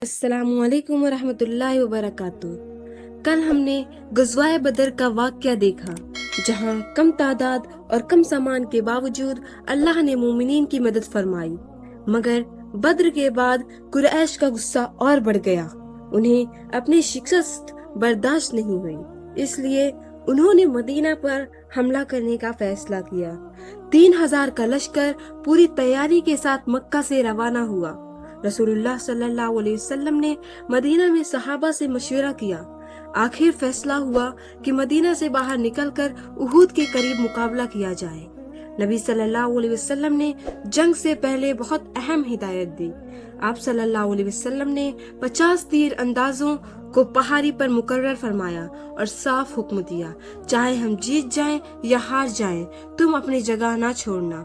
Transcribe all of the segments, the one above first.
السلام علیکم ورحمۃ اللہ وبرکاتہ۔ کل ہم نے غزوہ بدر کا واقعہ دیکھا، جہاں کم تعداد اور کم سامان کے باوجود اللہ نے مومنین کی مدد فرمائی، مگر بدر کے بعد قریش کا غصہ اور بڑھ گیا۔ انہیں اپنی شکست برداشت نہیں ہوئی، اس لیے انہوں نے مدینہ پر حملہ کرنے کا فیصلہ کیا۔ 3000 کا لشکر پوری تیاری کے ساتھ مکہ سے روانہ ہوا۔ رسول اللہ صلی اللہ علیہ وسلم نے مدینہ میں صحابہ سے مشورہ کیا۔ آخر فیصلہ ہوا کہ مدینہ سے باہر نکل کر احد کے قریب مقابلہ کیا جائے۔ نبی صلی اللہ علیہ وسلم نے جنگ سے پہلے بہت اہم ہدایت دی۔ آپ صلی اللہ علیہ وسلم نے 50 تیر اندازوں کو پہاڑی پر مقرر فرمایا اور صاف حکم دیا، چاہے ہم جیت جائیں یا ہار جائیں، تم اپنی جگہ نہ چھوڑنا۔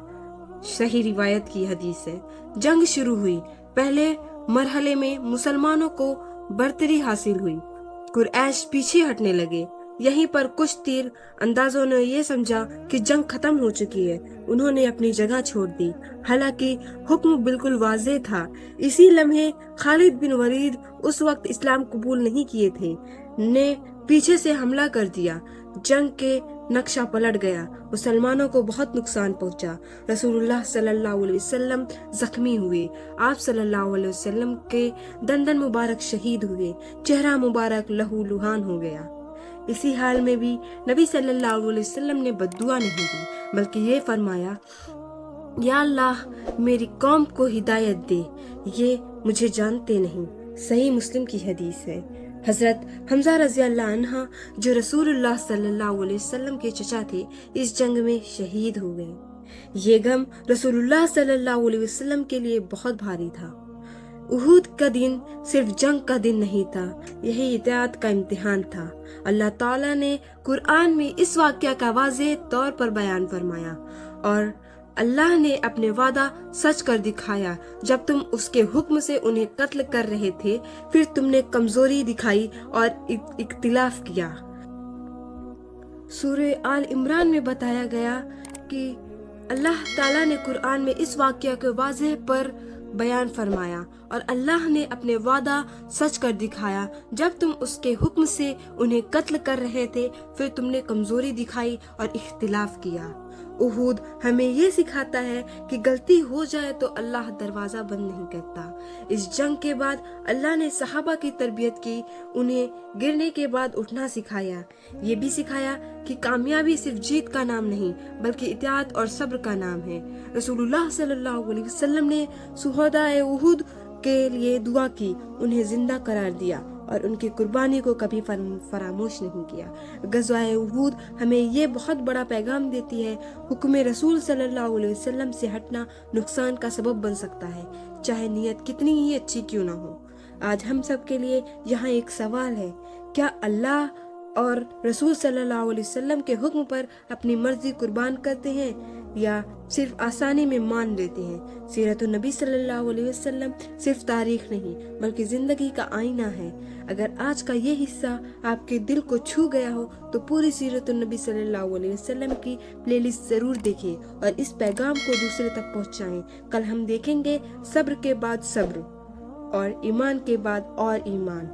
صحیح روایت کی حدیث ہے۔ جنگ شروع ہوئی۔ پہلے مرحلے میں مسلمانوں کو برتری حاصل ہوئی، قریش پیچھے ہٹنے لگے۔ یہیں پر کچھ تیر اندازوں نے یہ سمجھا کہ جنگ ختم ہو چکی ہے، انہوں نے اپنی جگہ چھوڑ دی، حالانکہ حکم بالکل واضح تھا۔ اسی لمحے خالد بن ولید، اس وقت اسلام قبول نہیں کیے تھے، نے پیچھے سے حملہ کر دیا۔ جنگ کے نقشہ پلٹ گیا، مسلمانوں کو بہت نقصان پہنچا۔ رسول اللہ صلی اللہ علیہ وسلم زخمی ہوئے، آپ صلی اللہ علیہ وسلم کے دندن مبارک شہید ہوئے، چہرہ مبارک لہو لہان ہو گیا۔ اسی حال میں بھی نبی صلی اللہ علیہ وسلم نے بد دعا نہیں دی، بلکہ یہ فرمایا، یا اللہ میری قوم کو ہدایت دے، یہ مجھے جانتے نہیں۔ صحیح مسلم کی حدیث ہے۔ حضرت حمزہ رضی اللہ عنہ، جو رسول اللہ صلی اللہ علیہ وسلم کے چچا تھے، اس جنگ میں شہید ہو گئے۔ یہ غم رسول اللہ صلی اللہ علیہ وسلم کے لیے بہت بھاری تھا۔ احد کا دن صرف جنگ کا دن نہیں تھا، یہی اطاعت کا امتحان تھا۔ اللہ تعالیٰ نے قرآن میں اس واقعہ کا واضح طور پر بیان فرمایا، اور اللہ نے اپنے وعدہ سچ کر دکھایا۔ جب تم اس کے حکم سے انہیں قتل کر رہے تھے، پھر تم نے کمزوری دکھائی اور اختلاف کیا۔ سورہ آل عمران میں بتایا گیا کہ اللہ تعالیٰ نے قرآن میں اس واقعہ کو واضح پر بیان فرمایا، اور اللہ نے اپنے وعدہ سچ کر دکھایا۔ جب تم اس کے حکم سے انہیں قتل کر رہے تھے، پھر تم نے کمزوری دکھائی اور اختلاف کیا۔ احد ہمیں یہ سکھاتا ہے کہ غلطی ہو جائے تو اللہ دروازہ بند نہیں کرتا۔ اس جنگ کے بعد اللہ نے صحابہ کی تربیت کی، انہیں گرنے کے بعد اٹھنا سکھایا۔ یہ بھی سکھایا کہ کامیابی صرف جیت کا نام نہیں، بلکہ اطاعت اور صبر کا نام ہے۔ رسول اللہ صلی اللہ علیہ وسلم نے شہدائے احد کے لیے دعا کی، انہیں زندہ قرار دیا اور ان کی قربانی کو کبھی فراموش نہیں کیا۔ غزوہ احد ہمیں یہ بہت بڑا پیغام دیتی ہے، حکم رسول صلی اللہ علیہ وسلم سے ہٹنا نقصان کا سبب بن سکتا ہے، چاہے نیت کتنی ہی اچھی کیوں نہ ہو۔ آج ہم سب کے لیے یہاں ایک سوال ہے، کیا اللہ اور رسول صلی اللہ علیہ وسلم کے حکم پر اپنی مرضی قربان کرتے ہیں، یا صرف آسانی میں مان لیتے ہیں؟ سیرت النبی صلی اللہ علیہ وسلم صرف تاریخ نہیں، بلکہ زندگی کا آئینہ ہے۔ اگر آج کا یہ حصہ آپ کے دل کو چھو گیا ہو تو پوری سیرت النبی صلی اللہ علیہ وسلم کی پلے لسٹ ضرور دیکھیں اور اس پیغام کو دوسرے تک پہنچائیں۔ کل ہم دیکھیں گے صبر کے بعد صبر، اور ایمان کے بعد اور ایمان۔